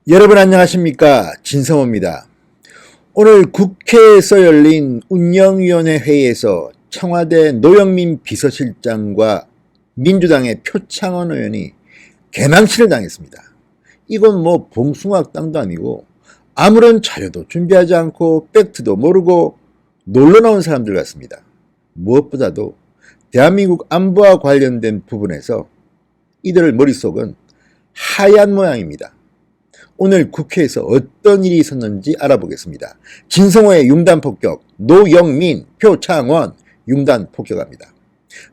여러분 안녕하십니까, 진성호입니다. 오늘 국회에서 열린 운영위원회 회의에서 청와대 노영민 비서실장과 민주당의 표창원 의원이 개망신을 당했습니다. 이건 뭐 봉숭아학당도 아니고 아무런 자료도 준비하지 않고 팩트도 모르고 놀러 나온 사람들 같습니다. 무엇보다도 대한민국 안보와 관련된 부분에서 이들 머릿속은 하얀 모양입니다. 오늘 국회에서 어떤 일이 있었는지 알아보겠습니다. 진성호의 융단폭격, 노영민, 표창원 융단폭격합니다.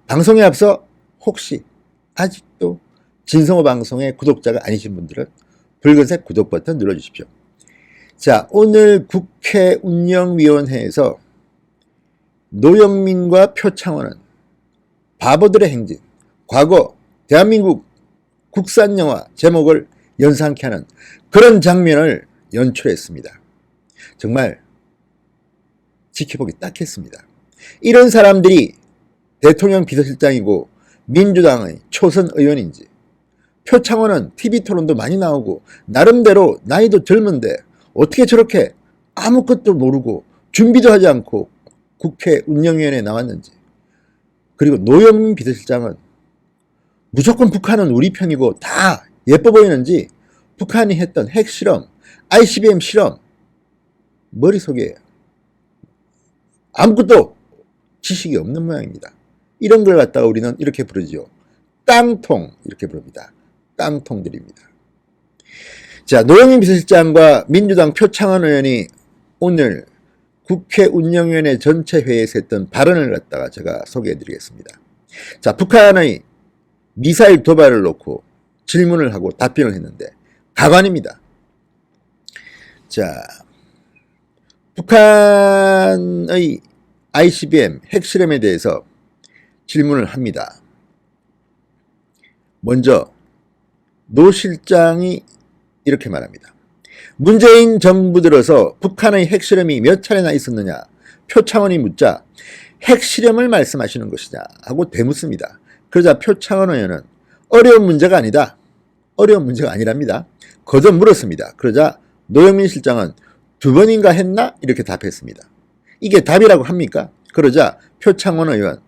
방송에 앞서 혹시 아직도 진성호 방송의 구독자가 아니신 분들은 붉은색 구독 버튼 눌러주십시오. 자, 오늘 국회 운영위원회에서 노영민과 표창원은 바보들의 행진, 과거 대한민국 국산영화 제목을 연상케 하는 그런 장면을 연출했습니다. 정말 지켜보기 딱했습니다. 이런 사람들이 대통령 비서실장이고 민주당의 초선 의원인지, 표창원은 TV토론도 많이 나오고 나름대로 나이도 젊은데 어떻게 저렇게 아무것도 모르고 준비도 하지 않고 국회 운영위원회에 나왔는지, 그리고 노영민 비서실장은 무조건 북한은 우리 편이고 다 예뻐 보이는지 북한이 했던 핵실험, ICBM 실험 머릿속에 아무것도 지식이 없는 모양입니다. 이런 걸 갖다가 우리는 이렇게 부르죠. 깡통, 이렇게 부릅니다. 깡통들입니다. 자, 노영민 비서실장과 민주당 표창원 의원이 오늘 국회 운영위원회 전체 회의에서 했던 발언을 갖다가 제가 소개해 드리겠습니다. 자, 북한의 미사일 도발을 놓고 질문을 하고 답변을 했는데 가관입니다. 자, 북한의 ICBM 핵실험에 대해서 질문을 합니다. 먼저 노 실장이 이렇게 말합니다. 문재인 정부 들어서 북한의 핵실험이 몇 차례나 있었느냐? 표창원이 묻자 핵실험을 말씀하시는 것이냐 하고 되묻습니다. 그러자 표창원 의원은 어려운 문제가 아니다. 어려운 문제가 아니랍니다. 거듭 물었습니다. 그러자 노영민 실장은 2번인가 했나? 이렇게 답했습니다. 이게 답이라고 합니까? 그러자 표창원 의원,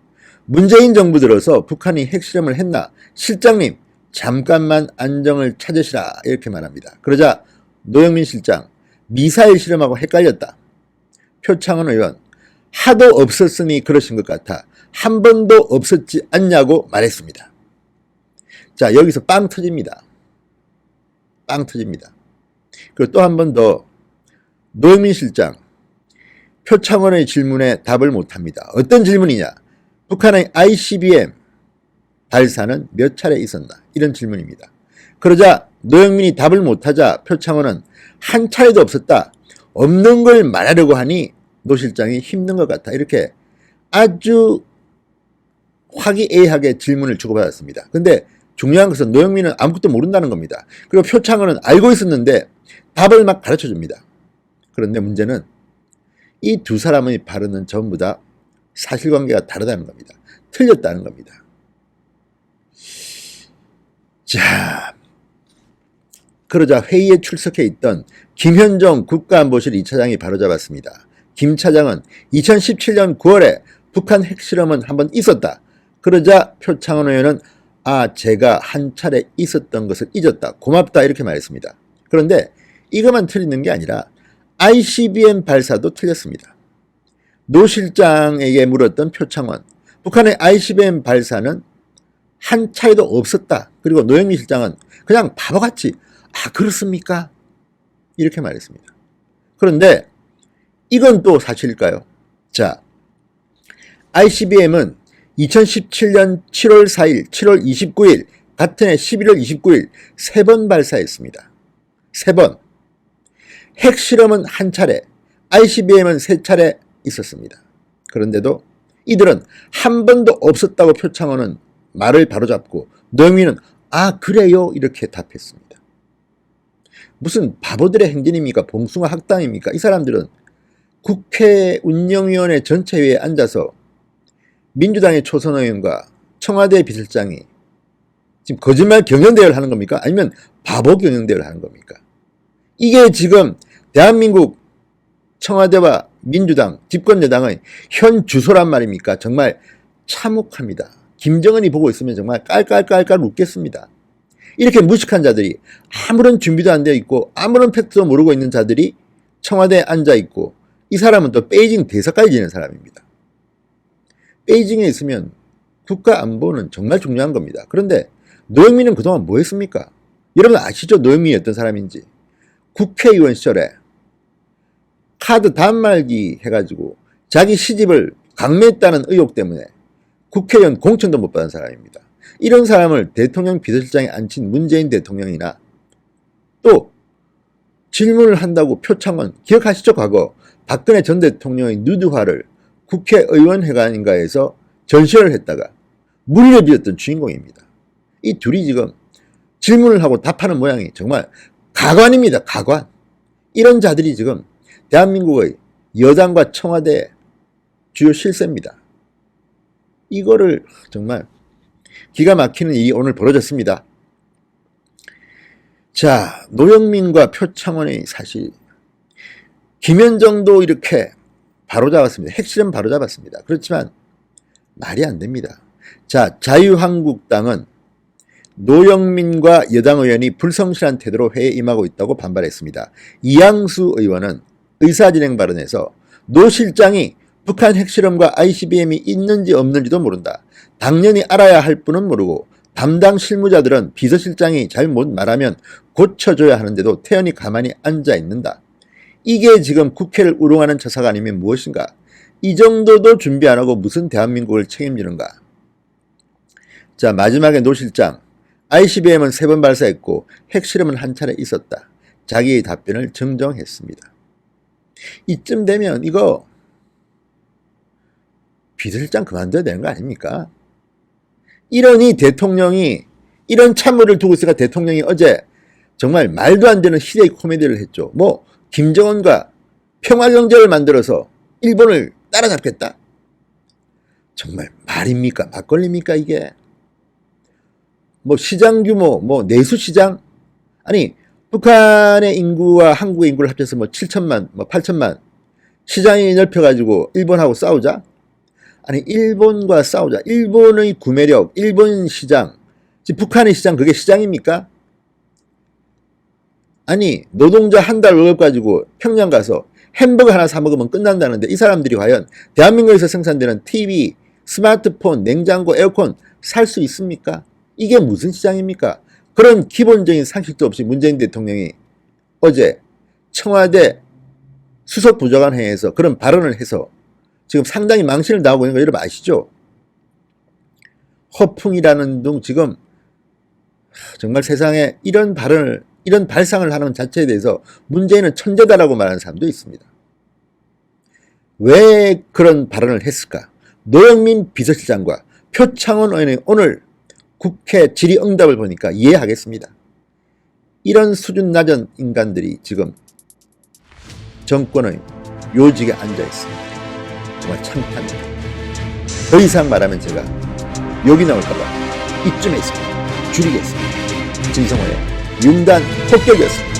문재인 정부 들어서 북한이 핵실험을 했나? 실장님 잠깐만 안정을 찾으시라, 이렇게 말합니다. 그러자 노영민 실장, 미사일 실험하고 헷갈렸다. 표창원 의원, 하도 없었으니 그러신 것 같아. 한 번도 없었지 않냐고 말했습니다. 자, 여기서 빵 터집니다. 빵 터집니다. 그리고 또 한 번 더 노영민 실장, 표창원의 질문에 답을 못합니다. 어떤 질문이냐? 북한의 ICBM 발사는 몇 차례 있었나? 이런 질문입니다. 그러자 노영민이 답을 못하자 표창원은 한 차례도 없었다. 없는 걸 말하려고 하니 노 실장이 힘든 것 같아. 이렇게 아주 화기애애하게 질문을 주고받았습니다. 근데 중요한 것은 노영민은 아무것도 모른다는 겁니다. 그리고 표창원은 알고 있었는데 답을 막 가르쳐 줍니다. 그런데 문제는 이 두 사람의 발언은 전부 다 사실관계가 다르다는 겁니다. 틀렸다는 겁니다. 자, 그러자 회의에 출석해 있던 김현정 국가안보실 2차장이 바로잡았습니다. 김 차장은 2017년 9월에 북한 핵실험은 한번 있었다. 그러자 표창원 의원은 제가 한 차례 있었던 것을 잊었다. 고맙다, 이렇게 말했습니다. 그런데 이것만 틀리는 게 아니라 ICBM 발사도 틀렸습니다. 노 실장에게 물었던 표창원, 북한의 ICBM 발사는 한 차례도 없었다. 그리고 노영민 실장은 그냥 바보같이 그렇습니까? 이렇게 말했습니다. 그런데 이건 또 사실일까요? 자, ICBM은 2017년 7월 4일, 7월 29일, 같은 해 11월 29일 3번 발사했습니다. 3번. 핵실험은 한 차례, ICBM은 3차례 있었습니다. 그런데도 이들은 한 번도 없었다고 표창원은 말을 바로잡고 노영민은 그래요, 이렇게 답했습니다. 무슨 바보들의 행진입니까? 봉숭아 학당입니까? 이 사람들은 국회 운영위원회 전체회의에 앉아서 민주당의 초선 의원과 청와대 비서실장이 지금 거짓말 경연대회를 하는 겁니까? 아니면 바보 경연대회를 하는 겁니까? 이게 지금 대한민국 청와대와 민주당, 집권여당의 현 주소란 말입니까? 정말 참혹합니다. 김정은이 보고 있으면 정말 깔깔깔깔 웃겠습니다. 이렇게 무식한 자들이 아무런 준비도 안 되어 있고 아무런 팩트도 모르고 있는 자들이 청와대에 앉아 있고, 이 사람은 또 베이징 대사까지 지낸 사람입니다. 베이징에 있으면 국가 안보는 정말 중요한 겁니다. 그런데 노영민은 그동안 뭐 했습니까? 여러분 아시죠? 노영민이 어떤 사람인지. 국회의원 시절에 카드 단말기 해가지고 자기 시집을 강매했다는 의혹 때문에 국회의원 공천도 못 받은 사람입니다. 이런 사람을 대통령 비서실장에 앉힌 문재인 대통령이나, 또 질문을 한다고 표창원, 기억하시죠? 과거 박근혜 전 대통령의 누드화를 국회의원회관인가에서 전시를 했다가 물려 빚었던 주인공입니다. 이 둘이 지금 질문을 하고 답하는 모양이 정말 가관입니다. 가관. 이런 자들이 지금 대한민국의 여당과 청와대의 주요 실세입니다. 이거를 정말 기가 막히는 일이 오늘 벌어졌습니다. 자, 노영민과 표창원이 사실 김현정도 이렇게 바로잡았습니다. 핵실험 바로잡았습니다. 그렇지만 말이 안 됩니다. 자, 자유한국당은 노영민과 여당 의원이 불성실한 태도로 회의에 임하고 있다고 반발했습니다. 이양수 의원은 의사진행 발언에서 노 실장이 북한 핵실험과 ICBM이 있는지 없는지도 모른다. 당연히 알아야 할 뿐은 모르고 담당 실무자들은 비서실장이 잘못 말하면 고쳐줘야 하는데도 태연히 가만히 앉아 있는다. 이게 지금 국회를 우롱하는 처사가 아니면 무엇인가? 이 정도도 준비 안 하고 무슨 대한민국을 책임지는가? 자, 마지막에 노 실장, ICBM은 3번 발사했고 핵실험은 한 차례 있었다. 자기의 답변을 정정했습니다. 이쯤 되면 이거 비서실장 그만둬야 되는 거 아닙니까? 이러니 대통령이, 이런 참모를 두고 있으니까 대통령이 어제 정말 말도 안 되는 희대의 코미디를 했죠. 뭐 김정은과 평화경제를 만들어서 일본을 따라잡겠다? 정말 말입니까? 막걸리입니까 이게? 뭐 시장 규모, 뭐 내수시장? 아니 북한의 인구와 한국의 인구를 합쳐서 뭐 7천만, 뭐 8천만 시장이 넓혀가지고 일본하고 싸우자? 아니 일본과 싸우자. 일본의 구매력, 일본 시장, 지금 북한의 시장, 그게 시장입니까? 아니 노동자 한 달 월급 가지고 평양 가서 햄버거 하나 사 먹으면 끝난다는데 이 사람들이 과연 대한민국에서 생산되는 TV, 스마트폰, 냉장고, 에어컨 살 수 있습니까? 이게 무슨 시장입니까? 그런 기본적인 상식도 없이 문재인 대통령이 어제 청와대 수석부장관 회의에서 그런 발언을 해서 지금 상당히 망신을 당하고 있는 거 여러분 아시죠? 허풍이라는 둥 지금 정말 세상에 이런 발언을, 이런 발상을 하는 자체에 대해서 문재인은 천재다라고 말하는 사람도 있습니다. 왜 그런 발언을 했을까? 노영민 비서실장과 표창원 의원의 오늘 국회 질의응답을 보니까 이해하겠습니다. 이런 수준 낮은 인간들이 지금 정권의 요직에 앉아 있습니다. 정말 창피합니다. 더 이상 말하면 제가 욕이 나올까봐 이쯤에 있습니다. 줄이겠습니다. 진성호의 융단 폭격이었습니다.